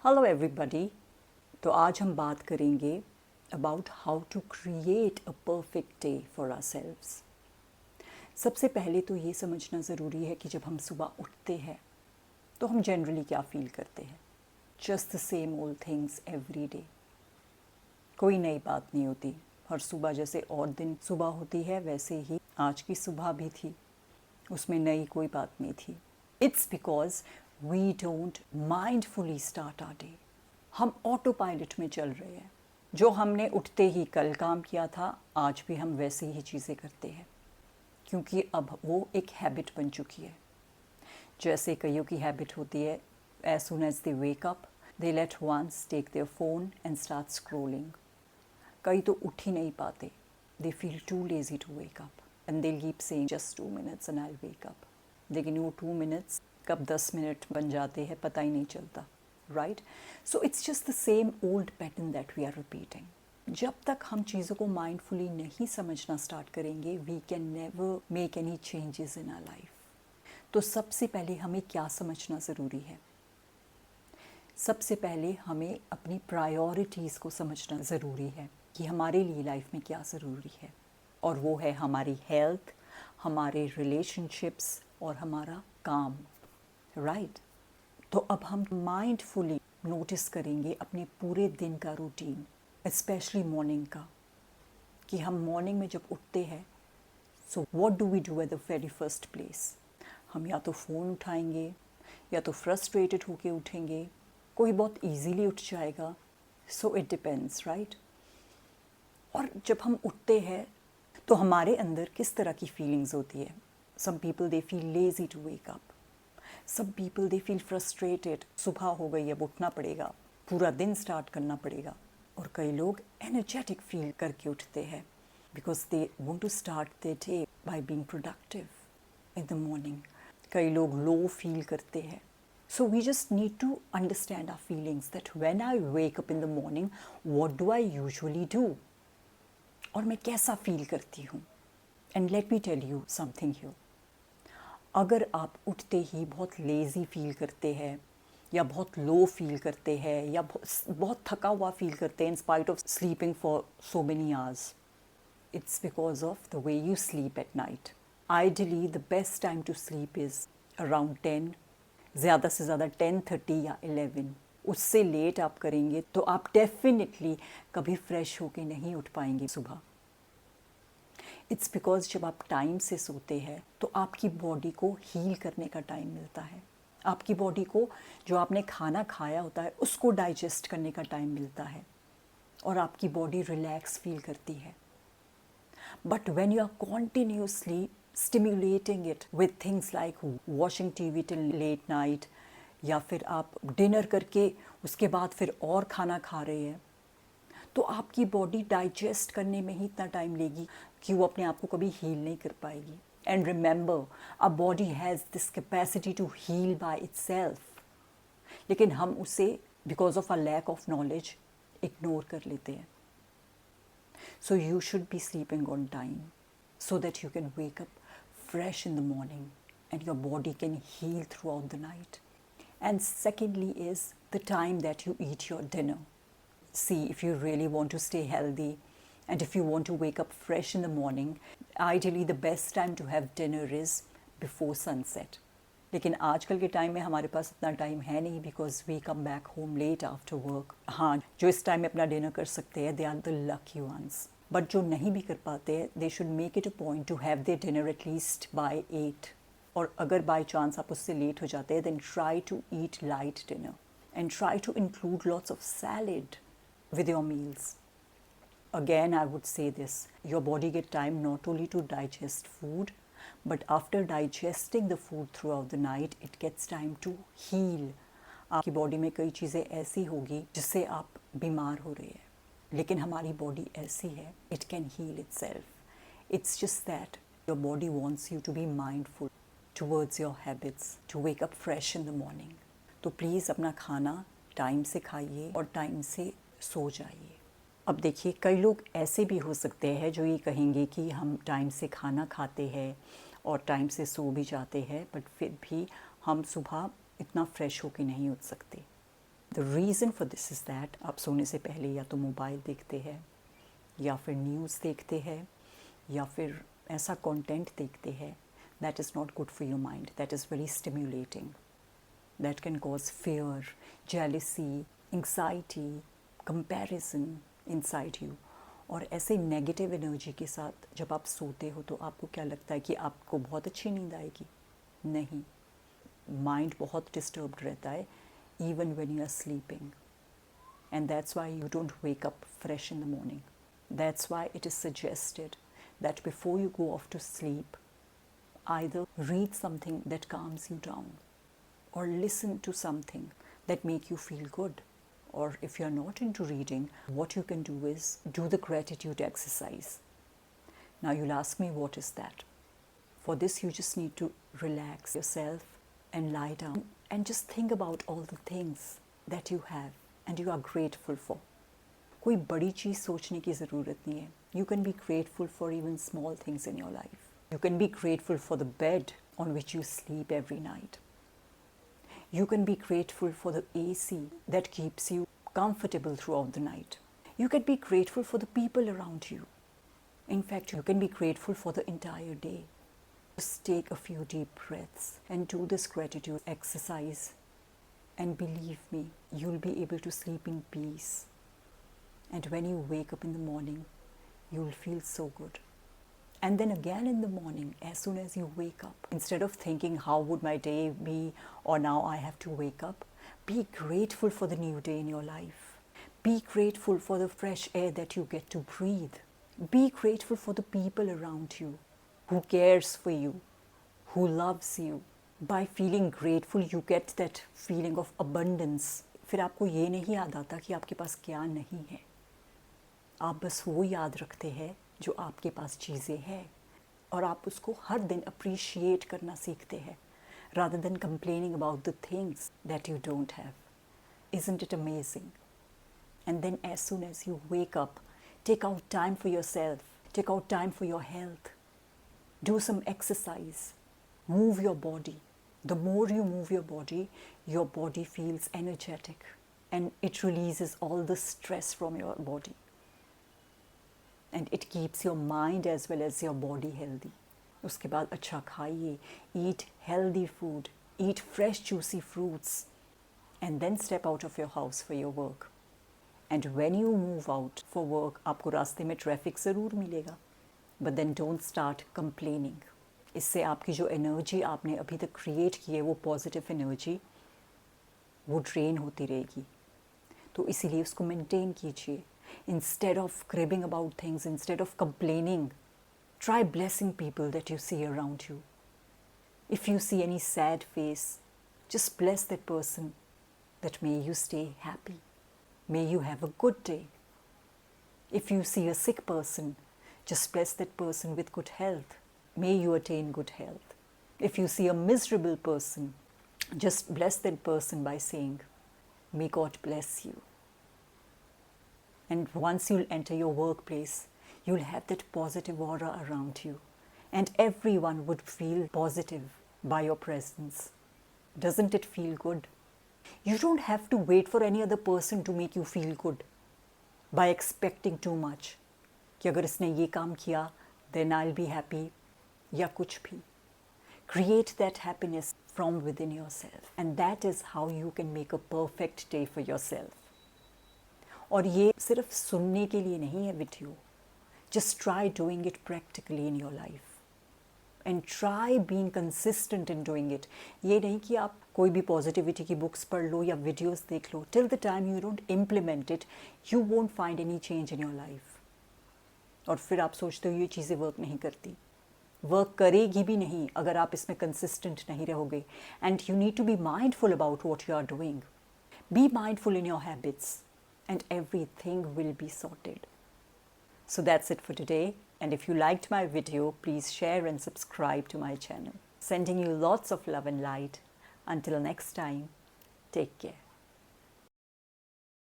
Hello everybody. तो आज हम बात करेंगे about how to create a perfect day for ourselves. सबसे पहले तो ये समझना ज़रूरी है कि जब हम सुबह उठते हैं तो हम जनरली क्या फील करते हैं। Just the same old things every day. कोई नई बात नहीं होती। हर सुबह जैसे और दिन सुबह होती है वैसे ही आज की सुबह भी थी, उसमें नई कोई बात नहीं थी। It's because we don't mindfully start our day. हम ऑटो पायलट में चल रहे हैं। जो हमने उठते ही कल काम किया था आज भी हम वैसे ही चीज़ें करते हैं, क्योंकि अब वो एक हैबिट बन चुकी है। जैसे कईयों की हैबिट होती है, as soon as they wake up the late ones take their phone and start scrolling. कई तो उठ ही नहीं पाते, they feel too lazy to wake up and they keep saying just 2 minutes and I will wake up. लेकिन वो 2 minutes कब 10 minute बन जाते हैं पता ही नहीं चलता, right? So it's just the same old pattern that we are repeating. जब तक हम चीज़ों को माइंडफुली नहीं समझना स्टार्ट करेंगे we can never make any changes in our life. तो सबसे पहले हमें क्या समझना ज़रूरी है? सबसे पहले हमें अपनी प्रायोरिटीज़ को समझना ज़रूरी है कि हमारे लिए लाइफ में क्या ज़रूरी है, और वो है हमारी हेल्थ, हमारे रिलेशनशिप्स और हमारा काम, राइट? तो अब हम माइंडफुली नोटिस करेंगे अपने पूरे दिन का रूटीन, स्पेशली मॉर्निंग का, कि हम मॉर्निंग में जब उठते हैं so what do we do at the very first place. हम या तो फ़ोन उठाएंगे या तो फ्रस्ट्रेटेड होके उठेंगे, कोई बहुत इजीली उठ जाएगा। So it depends, right? और जब हम उठते हैं तो हमारे अंदर किस तरह की फीलिंग्स होती है? Some people they feel lazy to wake up, some people they feel frustrated, सुबह हो गई अब उठना पड़ेगा, पूरा दिन स्टार्ट करना पड़ेगा। और कई लोग एनर्जेटिक फील करके उठते हैं because they want to start their day by being productive in the morning. कई लोग लो फील करते हैं। So we just need to understand our feelings that when I wake up in the morning what do I usually do, और मैं कैसा feel करती हूँ। And let me tell you something here. अगर आप उठते ही बहुत लेज़ी फील करते हैं या बहुत लो फील करते हैं या बहुत थका हुआ फील करते हैं in spite of sleeping for so many hours, it's because of the way you sleep at night. Ideally, the best time to sleep is around 10, ज़्यादा से ज़्यादा 10:30 या 11। उससे लेट आप करेंगे तो आप डेफिनेटली कभी फ्रेश होके नहीं उठ पाएंगे सुबह। इट्स बिकॉज जब आप टाइम से सोते हैं तो आपकी बॉडी को हील करने का टाइम मिलता है, आपकी बॉडी को जो आपने खाना खाया होता है उसको डाइजेस्ट करने का टाइम मिलता है और आपकी बॉडी रिलैक्स फील करती है। But when you are continuously stimulating it with things like watching TV till late night, या फिर आप डिनर करके उसके बाद फिर और खाना खा रहे हैं, तो आपकी बॉडी डाइजेस्ट करने में ही इतना टाइम लेगी कि वो अपने आप को कभी हील नहीं कर पाएगी। And remember, a body has this capacity to heal by itself, लेकिन हम उसे because of a lack of knowledge ignore कर लेते हैं। So you should be sleeping on time so that you can wake up fresh in the morning and your body can heal throughout the night. And secondly is the time that you eat your dinner. See, if you really want to stay healthy and if you want to wake up fresh in the morning, ideally the best time to have dinner is before sunset. लेकिन आजकल के time में हमारे पास इतना time है नहीं because we come back home late after work. हाँ, जो इस टाइम में अपना डिनर कर सकते हैं they are the lucky ones, but जो नहीं भी कर पाते हैं they should make it a point to have their dinner at least by 8। और अगर बाय चांस आप उससे लेट हो जाते हैं then try to eat light dinner and try to include lots of salad with your meals. Again, I would say this, your body get time not only to digest food, but after digesting the food throughout the night, it gets time to heal. आपकी body में कई चीज़ें ऐसी होगी जिससे आप बीमार हो रहे हैं, लेकिन हमारी बॉडी ऐसी है, it can heal itself. It's just that your body wants you to be mindful towards your habits, to wake up fresh in the morning. तो प्लीज़ अपना खाना टाइम से खाइए और टाइम से सो जाइए। अब देखिए, कई लोग ऐसे भी हो सकते हैं जो ये कहेंगे कि हम टाइम से खाना खाते हैं और टाइम से सो भी जाते हैं, बट फिर भी हम सुबह इतना फ्रेश होके नहीं उठ सकते। The reason for this is that आप सोने से पहले या तो मोबाइल देखते हैं, या फिर न्यूज़ देखते हैं, या फिर ऐसा कंटेंट देखते हैं that is not good for your mind, that is very stimulating, that can cause fear, jealousy, anxiety, comparison inside you. और ऐसे नेगेटिव एनर्जी के साथ जब आप सोते हो तो आपको क्या लगता है कि आपको बहुत अच्छी नींद आएगी? नहीं, माइंड बहुत डिस्टर्ब्ड रहता है even when you are sleeping, and that's why you don't wake up fresh in the morning. That's why it is suggested that before you go off to sleep, either read something that calms you down, or listen to something that make you feel good. Or if you're not into reading, what you can do is do the gratitude exercise. Now you'll ask me, what is that? For this you just need to relax yourself and lie down and just think about all the things that you have and you are grateful for. कोई बड़ी चीज़ सोचने की ज़रूरत नहीं है. You can be grateful for even small things in your life. You can be grateful for the bed on which you sleep every night. You can be grateful for the AC that keeps you comfortable throughout the night. You can be grateful for the people around you. In fact, you can be grateful for the entire day. Just take a few deep breaths and do this gratitude exercise. And believe me, you'll be able to sleep in peace. And when you wake up in the morning, you'll feel so good. And then again in the morning, as soon as you wake up, instead of thinking how would my day be or now I have to wake up, be grateful for the new day in your life. Be grateful for the fresh air that you get to breathe. Be grateful for the people around you who cares for you, who loves you. By feeling grateful, you get that feeling of abundance. फिर आपको ये नहीं याद आता कि आपके पास क्या नहीं है. आप बस वो याद रखते हैं जो आपके पास चीज़ें हैं, और आप उसको हर दिन अप्रिशिएट करना सीखते हैं rather than complaining about the things that you don't have. Isn't it amazing? And then as soon as you wake up, take out time for yourself, take out time for your health. Do some exercise, move your body. The more you move your body feels energetic and it releases all the stress from your body. And it keeps your mind as well as your body healthy. उसके बाद अच्छा खाइए, eat healthy food, eat fresh juicy fruits, and then step out of your house for your work. And when you move out for work, आपको रास्ते में traffic ज़रूर मिलेगा, but then don't start complaining. इससे आपकी जो एनर्जी आपने अभी तक क्रिएट की है, वो पॉजिटिव एनर्जी, वो ड्रेन होती रहेगी. तो इसीलिए उसको मेंटेन कीजिए. Instead of cribbing about things, instead of complaining, try blessing people that you see around you. If you see any sad face, just bless that person, that may you stay happy, may you have a good day. If you see a sick person, just bless that person with good health, may you attain good health. If you see a miserable person, just bless that person by saying, may God bless you. And once you'll enter your workplace, you'll have that positive aura around you. And everyone would feel positive by your presence. Doesn't it feel good? You don't have to wait for any other person to make you feel good by expecting too much. कि अगर इसने ये काम किया, then I'll be happy, या कुछ भी. Create that happiness from within yourself. And that is how you can make a perfect day for yourself. और ये सिर्फ सुनने के लिए नहीं है video. Just try doing it practically in your life. And try being consistent in doing it. ये नहीं कि आप कोई भी पॉजिटिविटी की बुक्स पढ़ लो या वीडियोस देख लो. Till the time you don't implement it, you won't find any change in your life. और फिर आप सोचते हो ये चीज़ें वर्क नहीं करती. वर्क करेगी भी नहीं अगर आप इसमें कंसिस्टेंट नहीं रहोगे. And you need to be mindful about what you are doing. Be mindful in your habits. And everything will be sorted. So that's it for today. And if you liked my video, please share and subscribe to my channel. Sending you lots of love and light. Until next time, take care.